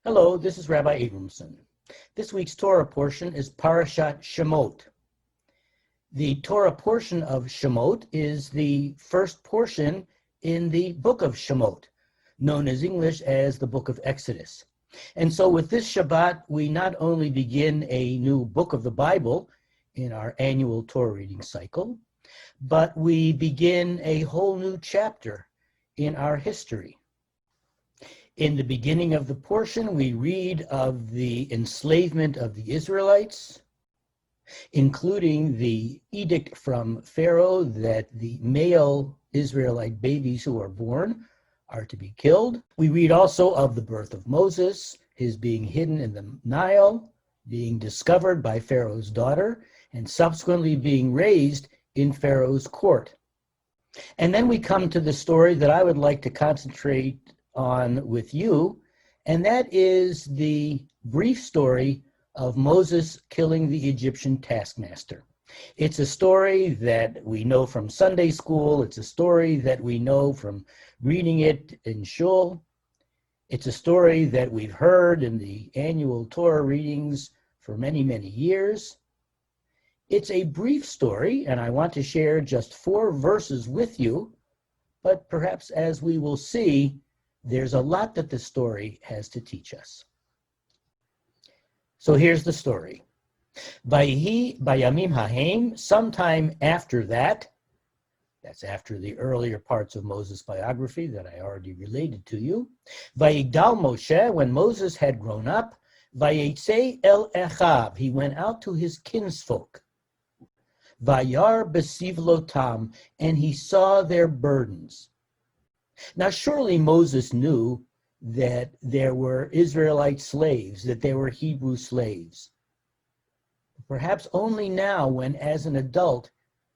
Hello, this is Rabbi Abramson. This week's Torah portion is Parashat Sh'mot. The Torah portion of Sh'mot is the first portion in the book of Sh'mot, known in English as the book of Exodus. And so with this Shabbat, we not only begin a new book of the Bible in our annual Torah reading cycle, but we begin a whole new chapter in our history. In the beginning of the portion, we read of the enslavement of the Israelites, including the edict from Pharaoh that the male Israelite babies who are born are to be killed. We read also of the birth of Moses, his being hidden in the Nile, being discovered by Pharaoh's daughter, and subsequently being raised in Pharaoh's court. And then we come to the story that I would like to concentrate on with you, and that is the brief story of Moses killing the Egyptian taskmaster. It's a story that we know from Sunday school. It's a story that we know from reading it in shul. It's a story that we've heard in the annual Torah readings for many, many years. It's a brief story, and I want to share just 4 verses with you, but perhaps as we will see, there's a lot that the story has to teach us. So here's the story. Vayihi bayamim hahem, sometime after that, that's after the earlier parts of Moses' biography that I already related to you, Vayigdal Moshe, when Moses had grown up, Vayetze el Echav, he went out to his kinsfolk, Vayar besivlotam, and he saw their burdens. Now, surely Moses knew that there were Israelite slaves, that there were Hebrew slaves. Perhaps only now, when as an adult,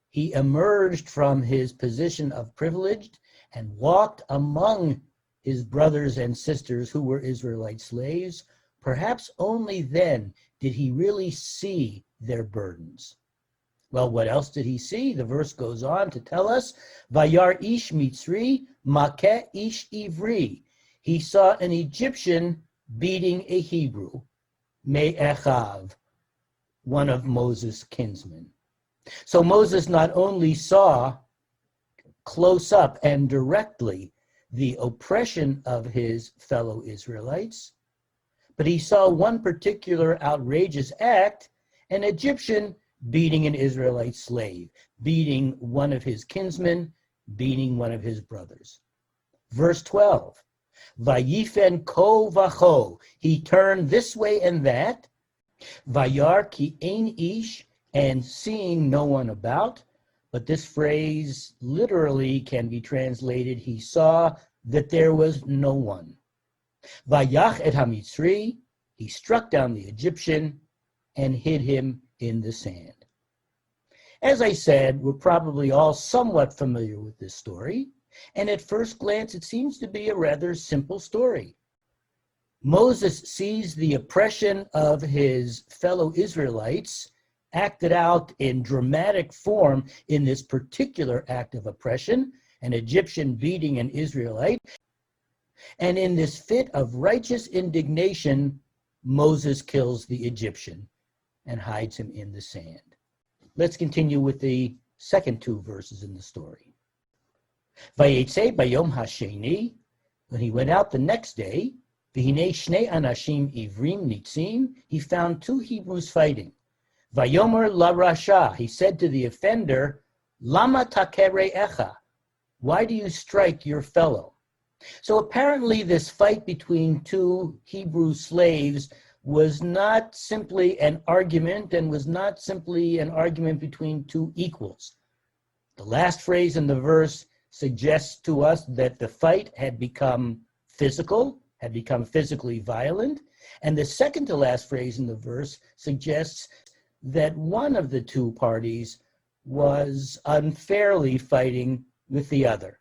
he emerged from his position of privilege and walked among his brothers and sisters who were Israelite slaves, perhaps only then did he really see their burdens. Well, what else did he see? The verse goes on to tell us, Vayar ish mitzri makeh ish ivri. He saw an Egyptian beating a Hebrew, me'echav, one of Moses' kinsmen. So Moses not only saw close up and directly the oppression of his fellow Israelites, but he saw one particular outrageous act, an Egyptian beating an Israelite slave, beating one of his kinsmen, beating one of his brothers. Verse 12, Vayifen ko vacho, he turned this way and that, Vayar ki ein ish, and seeing no one about, but this phrase literally can be translated, he saw that there was no one. Vayach et hamitzri, he struck down the Egyptian and hid him in the sand. As I said, we're probably all somewhat familiar with this story, and at first glance it seems to be a rather simple story. Moses sees the oppression of his fellow Israelites acted out in dramatic form in this particular act of oppression, an Egyptian beating an Israelite, and in this fit of righteous indignation, Moses kills the Egyptian and hides him in the sand. Let's continue with the second 2 verses in the story. Vayetze bayom hasheni, when he went out the next day, v'hinei shnei anashim ivrim nitzim, he found 2 Hebrews fighting. Vayomer la rasha, he said to the offender, lama takere echa, why do you strike your fellow? So apparently this fight between 2 Hebrew slaves was not simply an argument and was not simply an argument between 2 equals. The last phrase in the verse suggests to us that the fight had become physical, had become physically violent, and the second to last phrase in the verse suggests that one of the 2 parties was unfairly fighting with the other.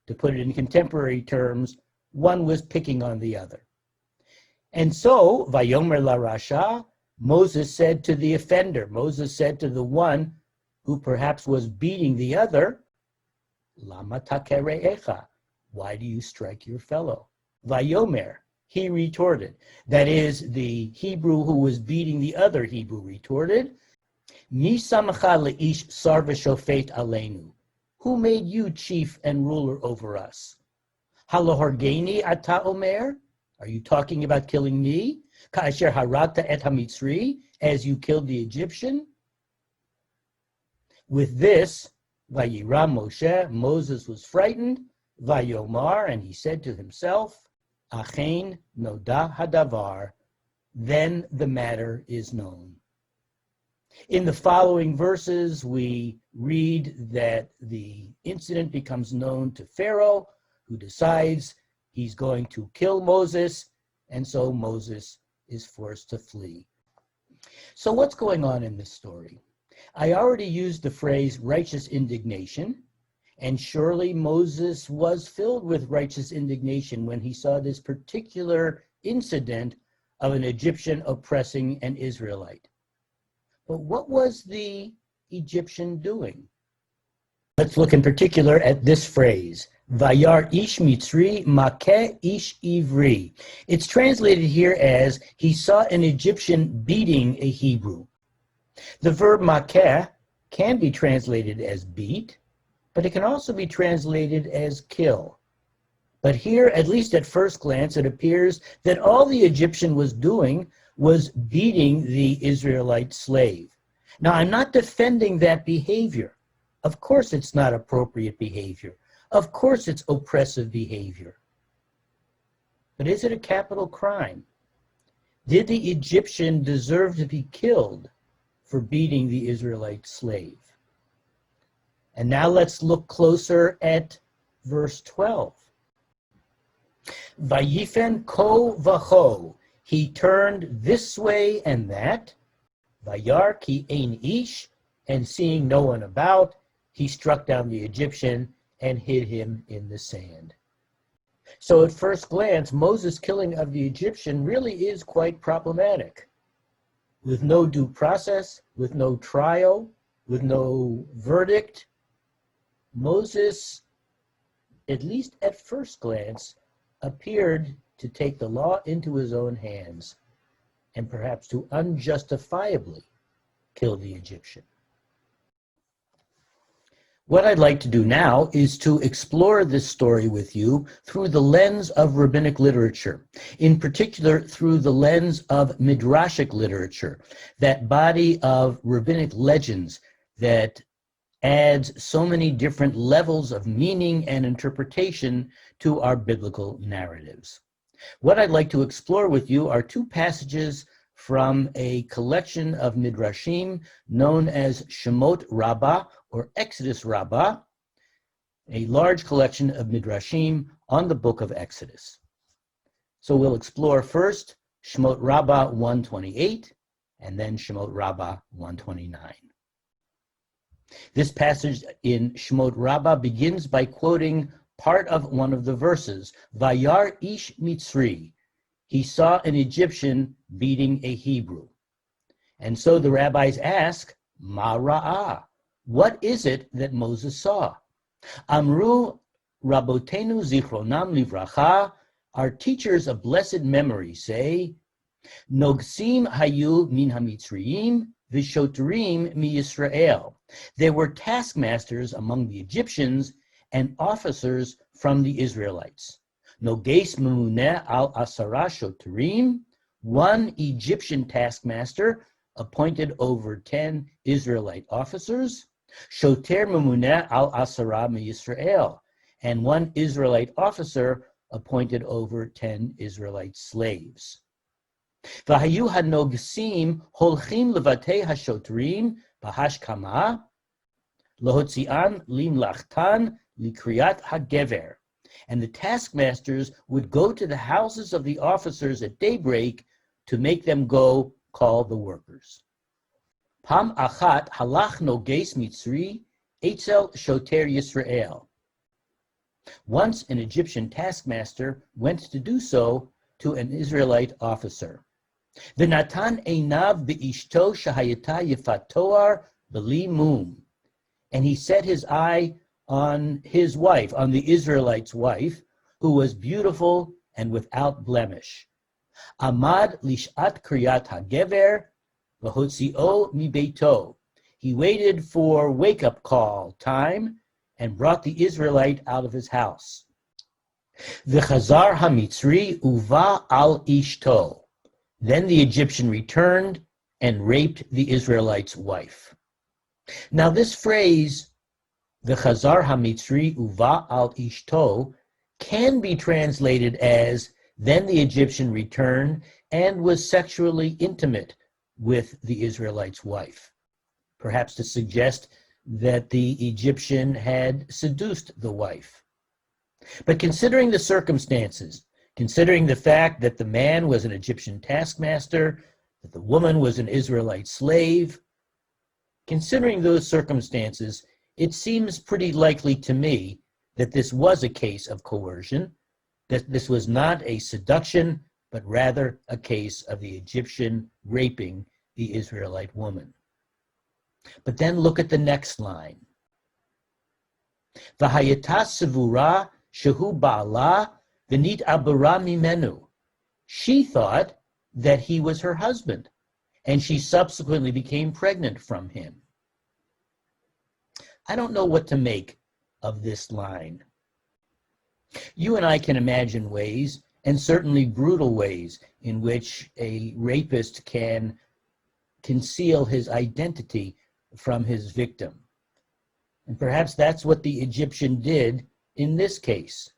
To put it in contemporary terms, one was picking on the other. And so, Vayomer la Rasha, Moses said to the offender, Moses said to the one who perhaps was beating the other, Lama takere echa, why do you strike your fellow? Vayomer, he retorted. That is, the Hebrew who was beating the other Hebrew retorted, Mi samacha leish sar v'shofet aleinu. Who made you chief and ruler over us? Halohorgeni ata omer? Are you talking about killing me? Ka'asher harata et hamitzri, as you killed the Egyptian? With this, Vayira Moshe, Moses was frightened, Vayomar, and he said to himself, Achen noda hadavar, then the matter is known. In the following verses, we read that the incident becomes known to Pharaoh, who decides he's going to kill Moses, and so Moses is forced to flee. So what's going on in this story? I already used the phrase righteous indignation, and surely Moses was filled with righteous indignation when he saw this particular incident of an Egyptian oppressing an Israelite. But what was the Egyptian doing? Let's look in particular at this phrase, Vayar ish mitzri makeh ish ivri. It's translated here as, he saw an Egyptian beating a Hebrew. The verb makeh can be translated as beat, but it can also be translated as kill. But here, at least at first glance, it appears that all the Egyptian was doing was beating the Israelite slave. Now, I'm not defending that behavior. Of course it's not appropriate behavior. Of course it's oppressive behavior. But is it a capital crime? Did the Egyptian deserve to be killed for beating the Israelite slave? And now let's look closer at verse 12. Vayifen ko vacho, he turned this way and that. Vayar ki ein ish, and seeing no one about, he struck down the Egyptian and hid him in the sand. So at first glance, Moses' killing of the Egyptian really is quite problematic. With no due process, with no trial, with no verdict, Moses, at least at first glance, appeared to take the law into his own hands and perhaps to unjustifiably kill the Egyptian. What I'd like to do now is to explore this story with you through the lens of rabbinic literature, in particular through the lens of midrashic literature, that body of rabbinic legends that adds so many different levels of meaning and interpretation to our biblical narratives. What I'd like to explore with you are two passages from a collection of midrashim known as Sh'mot Rabbah or Exodus Rabbah, a large collection of midrashim on the book of Exodus. So we'll explore first Sh'mot Rabbah 128 and then Sh'mot Rabbah 129. This passage in Sh'mot Rabbah begins by quoting part of one of the verses, Vayar ish mitzri, he saw an Egyptian beating a Hebrew. And so the rabbis ask, Ma ra'ah, what is it that Moses saw? Amru Rabotenu Zichronam Livracha, our teachers of blessed memory say, Nogsim hayu min hamitzriim v'shotrim mi Yisrael. There were taskmasters among the Egyptians and officers from the Israelites. Noges memuneh al asara shotrim, one Egyptian taskmaster appointed over 10 Israelite officers. Shoter memuneh al asara mi Yisrael, and one Israelite officer appointed over 10 Israelite slaves. Vahayu hanogsim holchim levatei hashotrim bahashkama lohotzian limlachtan likriyat hagever. And the taskmasters would go to the houses of the officers at daybreak to make them go call the workers. Pam achat halach noges mitzri etzel shoter Yisrael. Once an Egyptian taskmaster went to do so to an Israelite officer. V'natan einav beishto shahayata yifat toar b'li mum. And he set his eye on his wife, on the Israelite's wife, who was beautiful and without blemish. Amad lishat kriyat hagever v'hotzio mibeito. He waited for wake-up call time and brought the Israelite out of his house. V'chazar hamitzri uva al ishto. Then the Egyptian returned and raped the Israelite's wife. Now this phrase, V'chazar hamitzri uva al ishto, can be translated as, then the Egyptian returned and was sexually intimate with the Israelite's wife, perhaps to suggest that the Egyptian had seduced the wife. But considering the circumstances, considering the fact that the man was an Egyptian taskmaster, that the woman was an Israelite slave, considering those circumstances, it seems pretty likely to me that this was a case of coercion, that this was not a seduction, but rather a case of the Egyptian raping the Israelite woman. But then look at the next line. V'hayata sevura shehu ba'ala v'nit abura mimenu. She thought that he was her husband, and she subsequently became pregnant from him. I don't know what to make of this line. You and I can imagine ways, and certainly brutal ways, in which a rapist can conceal his identity from his victim. And perhaps that's what the Egyptian did in this case.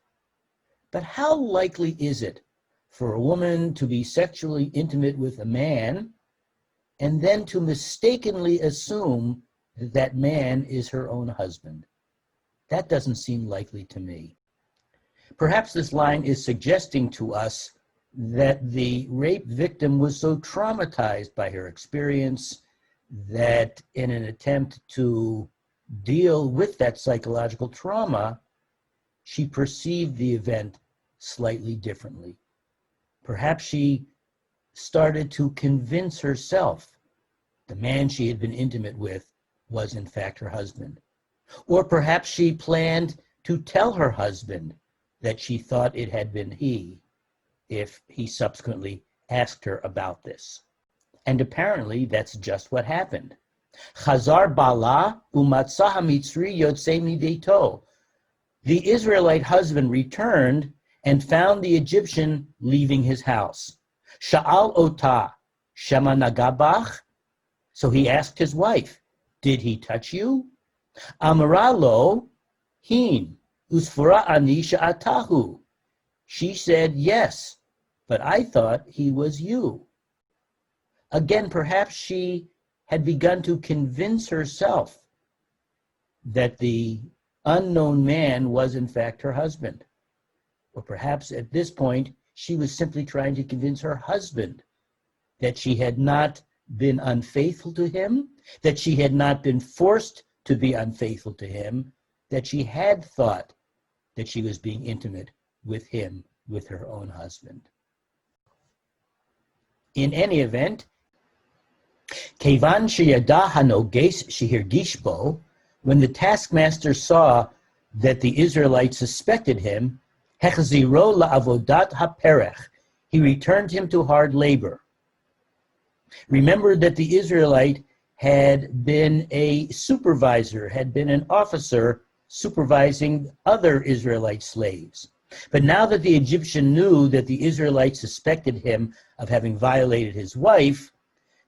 But how likely is it for a woman to be sexually intimate with a man and then to mistakenly assume that that man is her own husband? That doesn't seem likely to me. Perhaps this line is suggesting to us that the rape victim was so traumatized by her experience that in an attempt to deal with that psychological trauma, she perceived the event slightly differently. Perhaps she started to convince herself the man she had been intimate with was in fact her husband. Or perhaps she planned to tell her husband that she thought it had been he, if he subsequently asked her about this. And apparently that's just what happened. Chazar bala umatzah hamitzri yotzei mibeito. The Israelite husband returned and found the Egyptian leaving his house. Sha'al ota shema nagabach. So he asked his wife, did he touch you? Amara lo hin usfura ani sha'atahu. She said, yes, but I thought he was you. Again, perhaps she had begun to convince herself that the unknown man was in fact her husband. Or perhaps at this point, she was simply trying to convince her husband that she had not been unfaithful to him, that she had not been forced to be unfaithful to him, that she had thought that she was being intimate with him, with her own husband. In any event, Kevan sheyada hanoges shehirgish bo, when the taskmaster saw that the Israelites suspected him, hechziro la'avodat haperech, he returned him to hard labor. Remember that the Israelite had been a supervisor, had been an officer supervising other Israelite slaves. But now that the Egyptian knew that the Israelites suspected him of having violated his wife,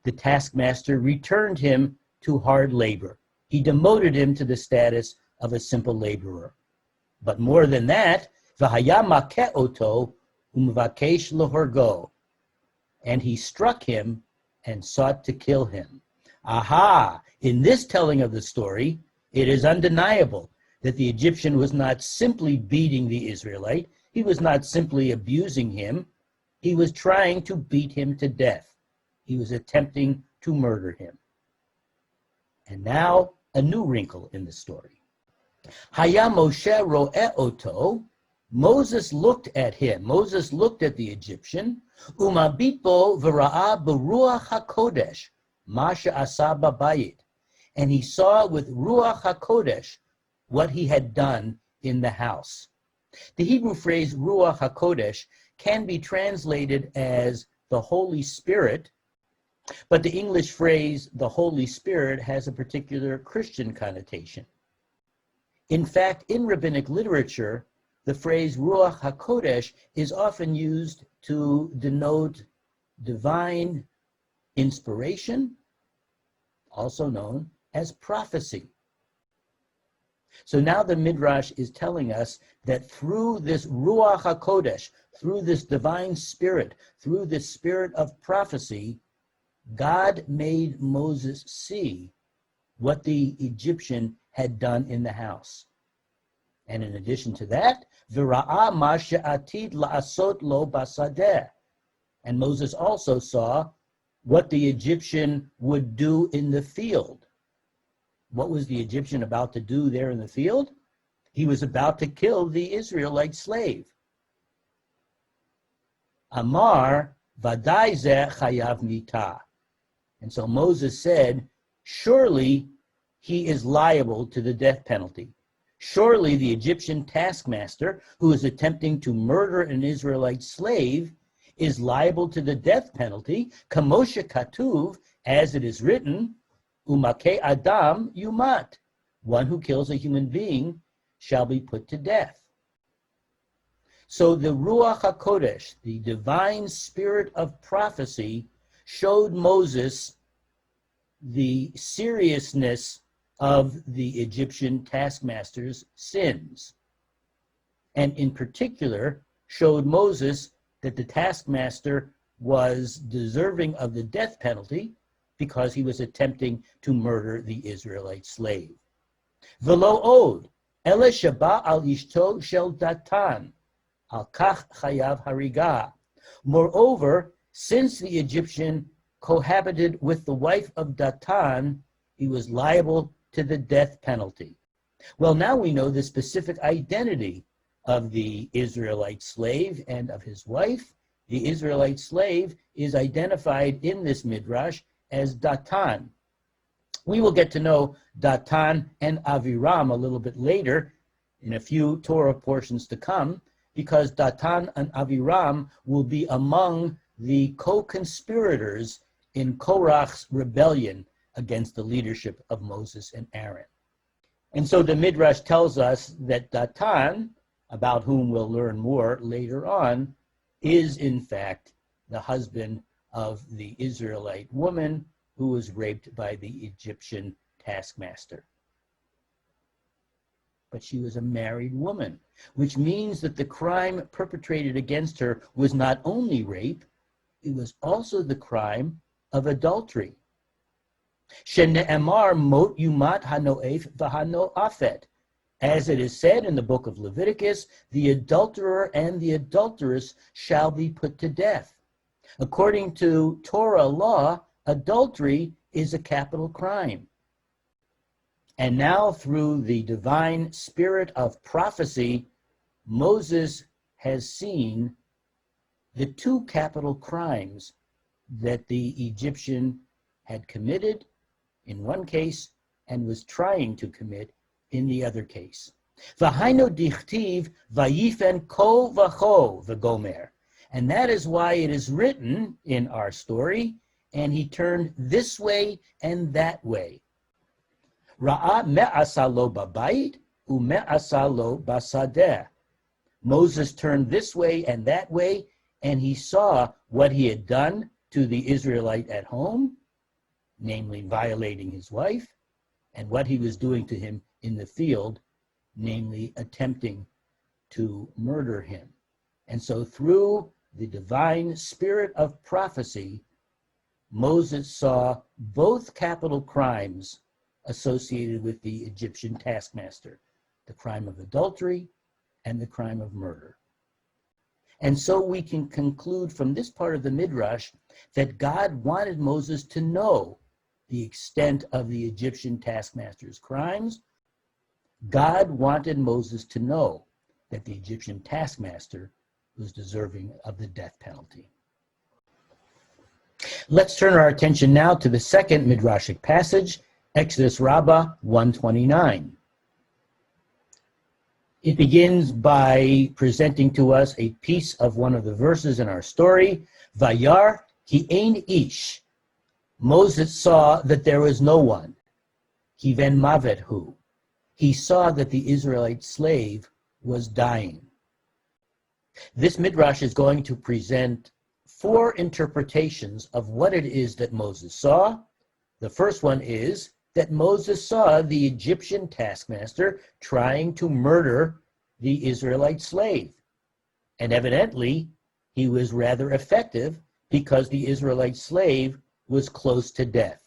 the taskmaster returned him to hard labor. He demoted him to the status of a simple laborer. But more than that, v'haya makeh oto u'mvakesh lehorgo, and he struck him and sought to kill him. Aha! In this telling of the story, it is undeniable that the Egyptian was not simply beating the Israelite, he was not simply abusing him, he was trying to beat him to death. He was attempting to murder him. And now, a new wrinkle in the story. Haya Moshe ro'eh oto, Moses looked at him, Moses looked at the Egyptian, umabit bo v'ra'a b'ruach hakodesh, ma she'asa b'bayit, and he saw with ruach hakodesh what he had done in the house. The Hebrew phrase ruach hakodesh can be translated as the Holy Spirit, but the English phrase, the Holy Spirit, has a particular Christian connotation. In fact, in rabbinic literature, the phrase Ruach HaKodesh is often used to denote divine inspiration, also known as prophecy. So now the Midrash is telling us that through this Ruach HaKodesh, through this divine spirit, through this spirit of prophecy, God made Moses see what the Egyptian had done in the house. And in addition to that, V'ra'a ma she'atid la'asot lo basadeh. And Moses also saw what the Egyptian would do in the field. What was the Egyptian about to do there in the field? He was about to kill the Israelite slave. Amar vadai zeh chayav mita. And so Moses said, surely he is liable to the death penalty. Surely the Egyptian taskmaster who is attempting to murder an Israelite slave is liable to the death penalty, kamoshe katuv, as it is written, umake adam yumat. One who kills a human being shall be put to death. So the Ruach HaKodesh, the divine spirit of prophecy, showed Moses the seriousness of the Egyptian taskmaster's sins, and in particular showed Moses that the taskmaster was deserving of the death penalty because he was attempting to murder the Israelite slave. V'lo od, ele sheba al ishto shel datan, al kach chayav hariga. Moreover, since the Egyptian cohabited with the wife of Datan, he was liable to the death penalty. Well, now we know the specific identity of the Israelite slave and of his wife. The Israelite slave is identified in this midrash as Datan. We will get to know Datan and Aviram a little bit later in a few Torah portions to come, because Datan and Aviram will be among the co-conspirators in Korach's rebellion against the leadership of Moses and Aaron. And so the Midrash tells us that Datan, about whom we'll learn more later on, is in fact the husband of the Israelite woman who was raped by the Egyptian taskmaster. But she was a married woman, which means that the crime perpetrated against her was not only rape, it was also the crime of adultery. Shene'emar mot yumat hano'ef v'hano'afet. As it is said in the book of Leviticus, the adulterer and the adulteress shall be put to death. According to Torah law, adultery is a capital crime. And now, through the divine spirit of prophecy, Moses has seen the two capital crimes that the Egyptian had committed in one case and was trying to commit in the other case. V'haino dichtiv vayifen ko v'cho v'gomer. And that is why it is written in our story, and he turned this way and that way. Ra'a me'asa lo babayit u'me'asa lo basadeh. Moses turned this way and that way, and he saw what he had done to the Israelite at home, namely violating his wife, and what he was doing to him in the field, namely attempting to murder him. And so through the divine spirit of prophecy, Moses saw both capital crimes associated with the Egyptian taskmaster, the crime of adultery and the crime of murder. And so we can conclude from this part of the Midrash that God wanted Moses to know the extent of the Egyptian taskmaster's crimes. God wanted Moses to know that the Egyptian taskmaster was deserving of the death penalty. Let's turn our attention now to the second Midrashic passage, Exodus Rabbah 129. It begins by presenting to us a piece of one of the verses in our story. Vayar ki ein ish. Moses saw that there was no one. Ki ven mavet hu. He saw that the Israelite slave was dying. This midrash is going to present 4 interpretations of what it is that Moses saw. The first one is that Moses saw the Egyptian taskmaster trying to murder the Israelite slave. And evidently, he was rather effective because the Israelite slave was close to death.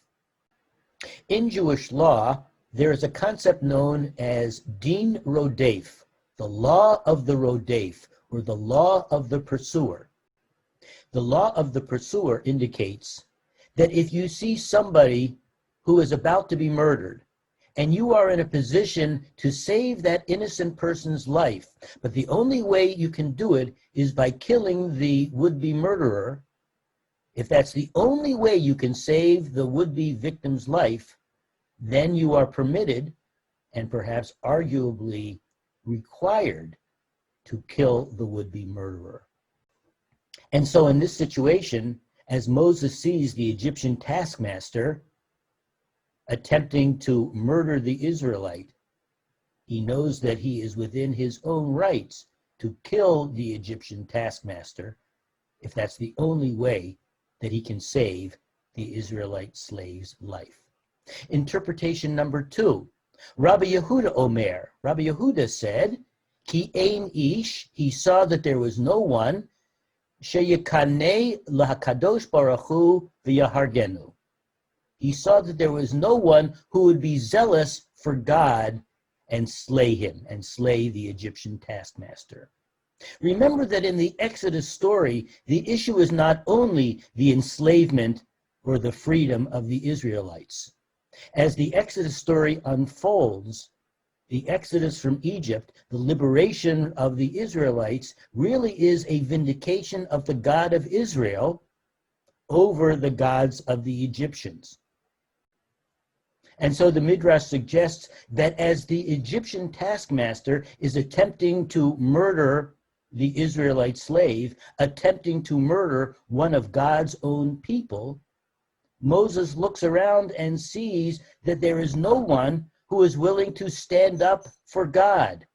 In Jewish law, there is a concept known as din rodef, the law of the rodef, or the law of the pursuer. The law of the pursuer indicates that if you see somebody who is about to be murdered, and you are in a position to save that innocent person's life, but the only way you can do it is by killing the would-be murderer, if that's the only way you can save the would-be victim's life, then you are permitted, and perhaps arguably required, to kill the would-be murderer. And so in this situation, as Moses sees the Egyptian taskmaster attempting to murder the Israelite, he knows that he is within his own rights to kill the Egyptian taskmaster if that's the only way that he can save the Israelite slave's life. Interpretation number 2, Rabbi Yehuda Omer. Rabbi Yehuda said, Ki ein ish, he saw that there was no one, sheyekaneh lahakadosh baruch hu v'yahargenu. He saw that there was no one who would be zealous for God and slay him, and slay the Egyptian taskmaster. Remember that in the Exodus story, the issue is not only the enslavement or the freedom of the Israelites. As the Exodus story unfolds, the Exodus from Egypt, the liberation of the Israelites, really is a vindication of the God of Israel over the gods of the Egyptians. And so the Midrash suggests that as the Egyptian taskmaster is attempting to murder the Israelite slave, attempting to murder one of God's own people, Moses looks around and sees that there is no one who is willing to stand up for God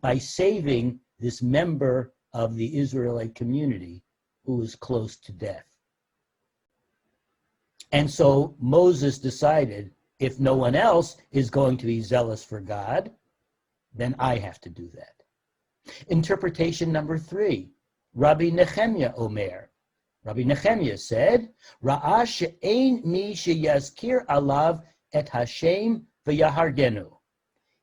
by saving this member of the Israelite community who is close to death. And so Moses decided, if no one else is going to be zealous for God, then I have to do that. Interpretation number 3, Rabbi Nehemiah Omer. Rabbi Nehemiah said, Ra'a she'ein mi sheyazkir alav et Hashem v'yahargenu.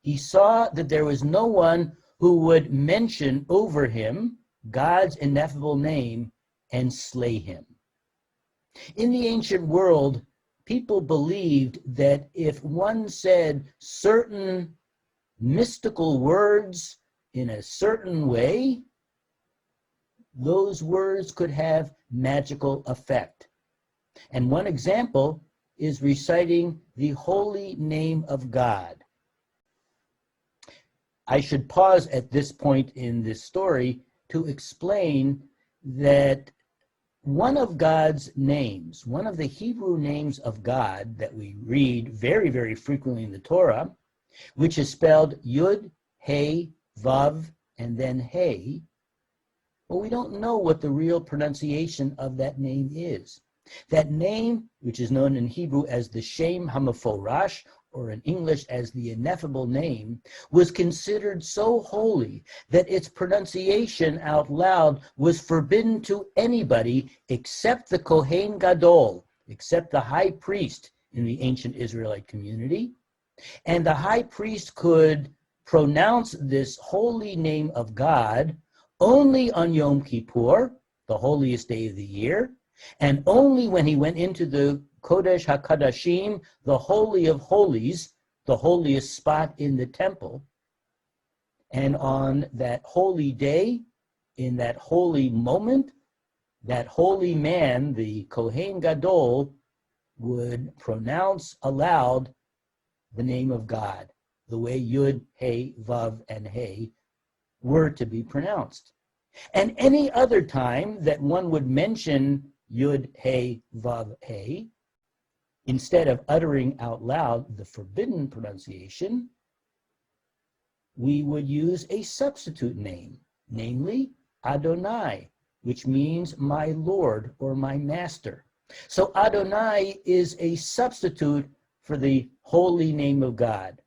He saw that there was no one who would mention over him God's ineffable name and slay him. In the ancient world, people believed that if one said certain mystical words in a certain way, those words could have magical effect. And one example is reciting the holy name of God. I should pause at this point in this story to explain that one of God's names, one of the Hebrew names of God that we read very, very frequently in the Torah, which is spelled Yud, Hey, Vav, and then Hey, well, we don't know what the real pronunciation of that name is. That name, which is known in Hebrew as the Shem HaMeforash, or in English as the ineffable name, was considered so holy that its pronunciation out loud was forbidden to anybody except the Kohen Gadol, except the high priest in the ancient Israelite community. And the high priest could pronounce this holy name of God only on Yom Kippur, the holiest day of the year, and only when he went into the Kodesh HaKadashim, the Holy of Holies, the holiest spot in the temple. And on that holy day, in that holy moment, that holy man, the Kohen Gadol, would pronounce aloud the name of God, the way Yud, Hey, Vav, and Hey were to be pronounced. And any other time that one would mention Yud, He, Vav, He, instead of uttering out loud the forbidden pronunciation, we would use a substitute name, namely Adonai, which means my Lord or my Master. So Adonai is a substitute for the holy name of God,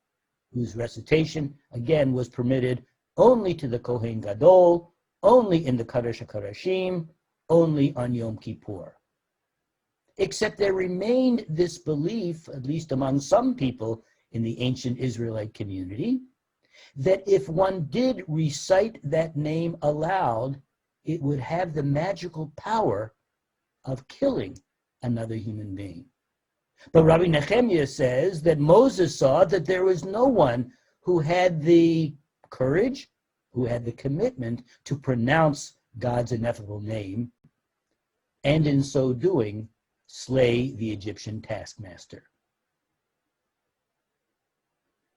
whose recitation, again, was permitted only to the Kohen Gadol, only in the Kadosh HaKadoshim, only on Yom Kippur. Except there remained this belief, at least among some people in the ancient Israelite community, that if one did recite that name aloud, it would have the magical power of killing another human being. But Rabbi Nehemiah says that Moses saw that there was no one who had the courage, who had the commitment to pronounce God's ineffable name, and in so doing, slay the Egyptian taskmaster.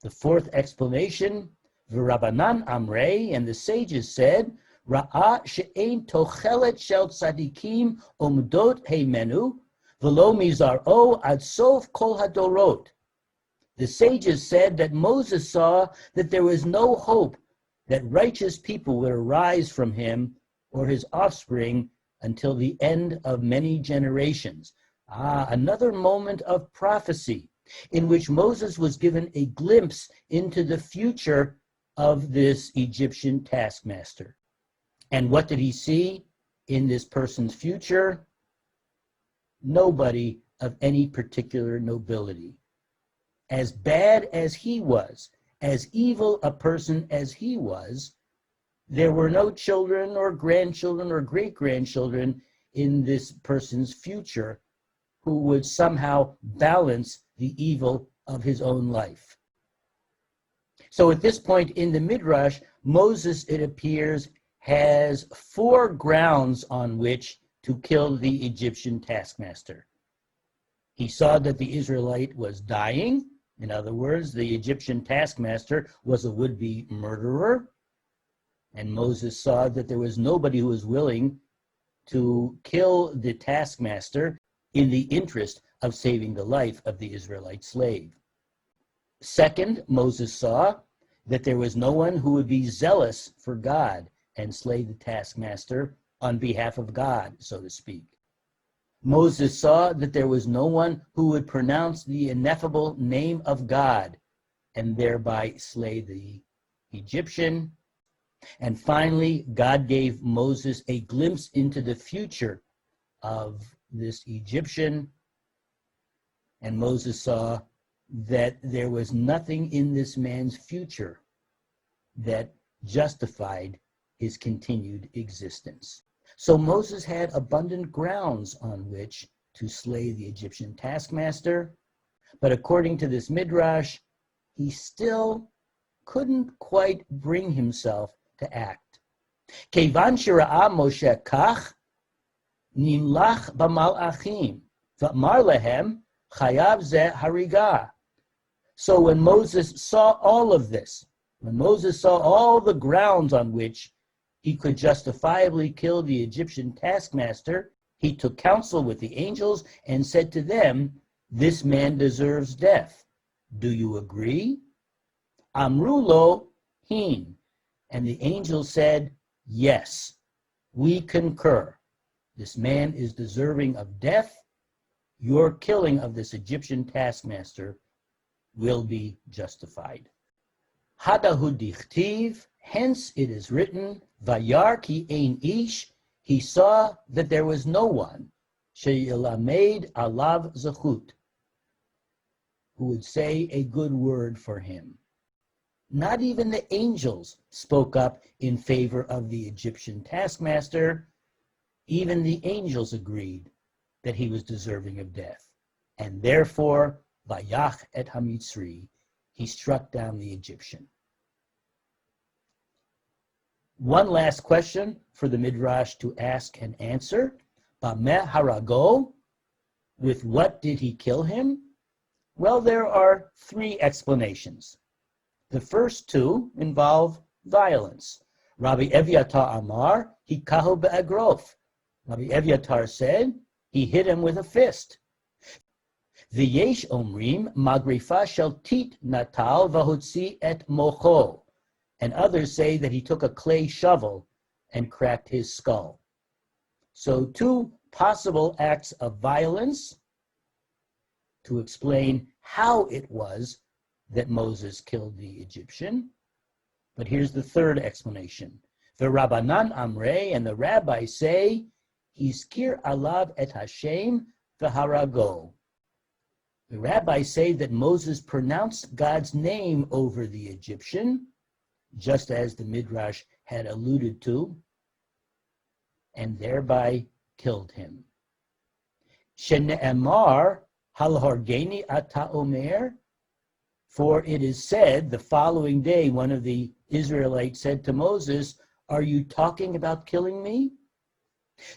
The fourth explanation, V'Rabbanan Amrei, and the sages said, Ra'a she'ein tochelet shel tzadikim omdot heimenu, v'lo mizar'o ad sof kol hadorot. The sages said that Moses saw that there was no hope that righteous people would arise from him or his offspring until the end of many generations. Another moment of prophecy in which Moses was given a glimpse into the future of this Egyptian taskmaster. And what did he see in this person's future? Nobody of any particular nobility. As bad as he was, as evil a person as he was, there were no children or grandchildren or great-grandchildren in this person's future who would somehow balance the evil of his own life. So at this point in the Midrash, Moses, it appears, has 4 grounds on which to kill the Egyptian taskmaster. He saw that the Israelite was dying. In other words, the Egyptian taskmaster was a would-be murderer. And Moses saw that there was nobody who was willing to kill the taskmaster in the interest of saving the life of the Israelite slave. Second, Moses saw that there was no one who would be zealous for God and slay the taskmaster on behalf of God, so to speak. Moses saw that there was no one who would pronounce the ineffable name of God and thereby slay the Egyptian. And finally, God gave Moses a glimpse into the future of this Egyptian, and Moses saw that there was nothing in this man's future that justified his continued existence. So Moses had abundant grounds on which to slay the Egyptian taskmaster, but according to this midrash, he still couldn't quite bring himself to act. Kevan shira'a Moshe kach nimlach b'malachim v'amar lehem chayav ze hariga. So when Moses saw all of this, when Moses saw all the grounds on which he could justifiably kill the Egyptian taskmaster, he took counsel with the angels and said to them, "This man deserves death. Do you agree?" Amru lo hin. And the angels said, "Yes, we concur. This man is deserving of death. Your killing of this Egyptian taskmaster will be justified." Hadahu dichtiv, hence it is written, Vayar ki ein ish, he saw that there was no one, sheyilamed alav zechut, who would say a good word for him. Not even the angels spoke up in favor of the Egyptian taskmaster. Even the angels agreed that he was deserving of death. And therefore, Vayach et Hamitzri, he struck down the Egyptian. One last question for the Midrash to ask and answer. Bameh harago, with what did he kill him? Well, there are 3 explanations. The first 2 involve violence. Rabbi Evyatar Amar, Hikahu be'agrof. Rabbi Evyatar said, he hit him with a fist. V'yesh omrim, magrifa shel tit natal v'hotzi et mocho. And others say that he took a clay shovel and cracked his skull. So two possible acts of violence to explain how it was that Moses killed the Egyptian. But here's the third explanation. The Rabbanan Amre, and the rabbis say, Hiskir alav et Hashem v'harago. The rabbis say that Moses pronounced God's name over the Egyptian, just as the Midrash had alluded to, and thereby killed him. Shene'emar hal hargeni ata omer, for it is said, the following day, one of the Israelites said to Moses, are you talking about killing me?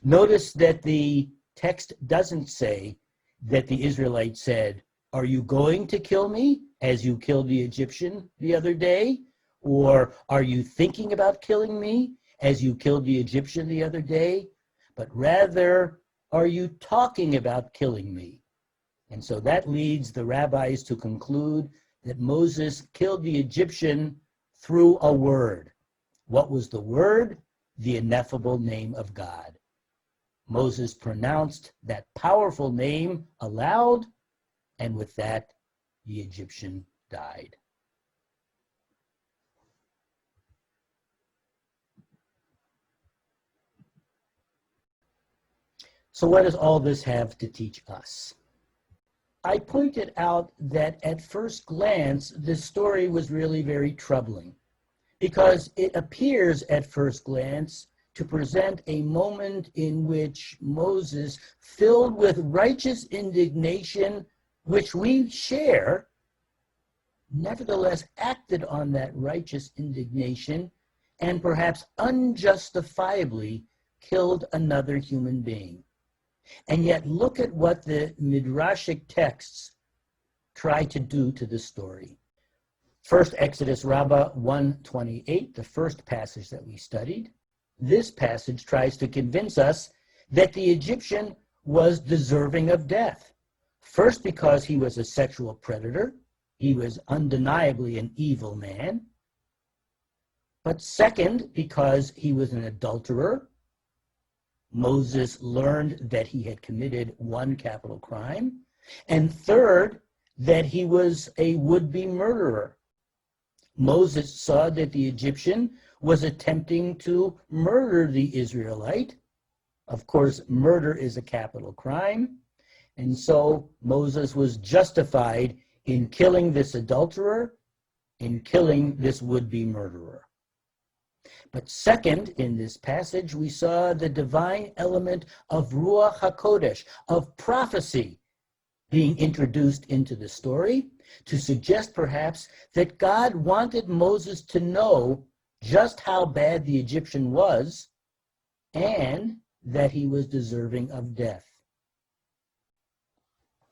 Notice that the text doesn't say that the Israelite said, are you going to kill me as you killed the Egyptian the other day? Or are you thinking about killing me as you killed the Egyptian the other day? But rather, are you talking about killing me? And so that leads the rabbis to conclude that Moses killed the Egyptian through a word. What was the word? The ineffable name of God. Moses pronounced that powerful name aloud, and with that, the Egyptian died. So what does all this have to teach us? I pointed out that at first glance, this story was really very troubling because it appears at first glance to present a moment in which Moses, filled with righteous indignation, which we share, nevertheless acted on that righteous indignation and perhaps unjustifiably killed another human being. And yet look at what the Midrashic texts try to do to the story. First, Exodus Rabbah 1:28, the first passage that we studied. This passage tries to convince us that the Egyptian was deserving of death. First, because he was a sexual predator. He was undeniably an evil man. But second, because he was an adulterer. Moses learned that he had committed one capital crime. And third, that he was a would-be murderer. Moses saw that the Egyptian was attempting to murder the Israelite. Of course, murder is a capital crime. And so Moses was justified in killing this adulterer, in killing this would-be murderer. But second, in this passage, we saw the divine element of Ruach HaKodesh, of prophecy, being introduced into the story to suggest perhaps that God wanted Moses to know just how bad the Egyptian was and that he was deserving of death.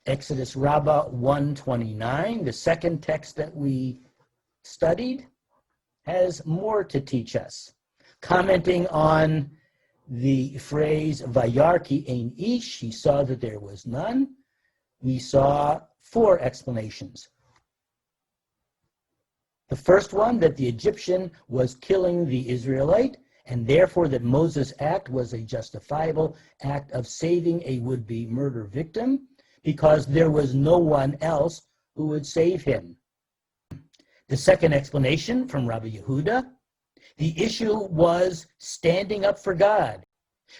Exodus Rabbah 1:29, the second text that we studied, has more to teach us. Commenting on the phrase Vayarki ein ish, he saw that there was none, we saw four explanations. The first one, that the Egyptian was killing the Israelite, and therefore that Moses' act was a justifiable act of saving a would-be murder victim, because there was no one else who would save him. The second explanation from Rabbi Yehuda, the issue was standing up for God.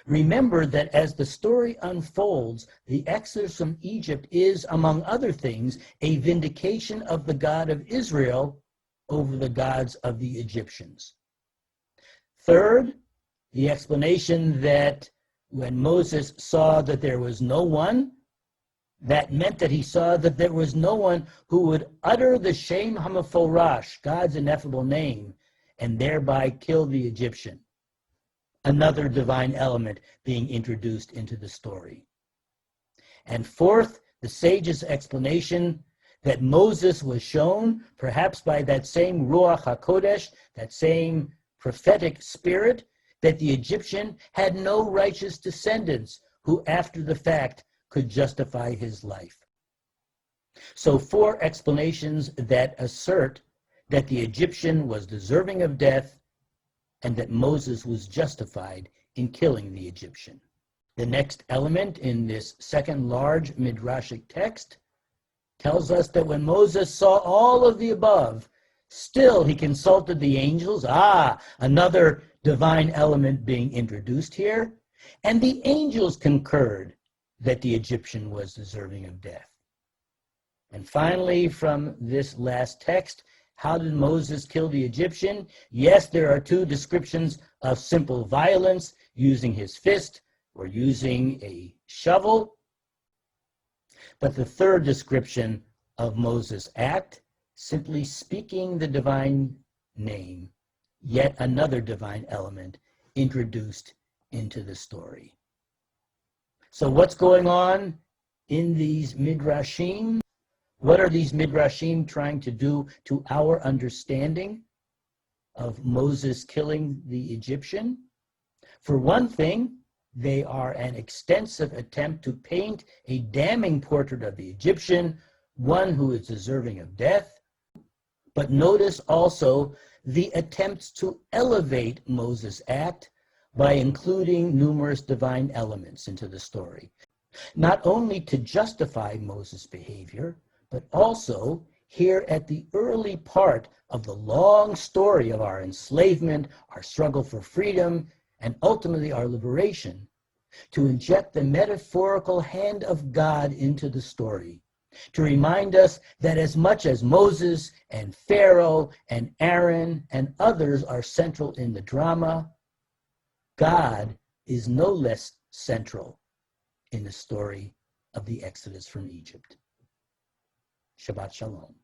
Remember that as the story unfolds, the exodus from Egypt is, among other things, a vindication of the God of Israel over the gods of the Egyptians. Third, the explanation that when Moses saw that there was no one, that meant that he saw that there was no one who would utter the Shem HaMeforash, God's ineffable name, and thereby kill the Egyptian. Another divine element being introduced into the story. And fourth, the sage's explanation that Moses was shown, perhaps by that same Ruach HaKodesh, that same prophetic spirit that the Egyptian had no righteous descendants who after the fact could justify his life. So 4 explanations that assert that the Egyptian was deserving of death and that Moses was justified in killing the Egyptian. The next element in this second large midrashic text tells us that when Moses saw all of the above, still he consulted the angels. Another divine element being introduced here. And the angels concurred that the Egyptian was deserving of death. And finally, from this last text, how did Moses kill the Egyptian? Yes, there are 2 descriptions of simple violence, using his fist or using a shovel. But the 3rd description of Moses' act, simply speaking the divine name, yet another divine element introduced into the story. So what's going on in these midrashim? What are these midrashim trying to do to our understanding of Moses killing the Egyptian? For one thing, they are an extensive attempt to paint a damning portrait of the Egyptian, one who is deserving of death. But notice also the attempts to elevate Moses' act by including numerous divine elements into the story, not only to justify Moses' behavior, but also here at the early part of the long story of our enslavement, our struggle for freedom, and ultimately our liberation, to inject the metaphorical hand of God into the story, to remind us that as much as Moses and Pharaoh and Aaron and others are central in the drama, God is no less central in the story of the Exodus from Egypt. Shabbat Shalom.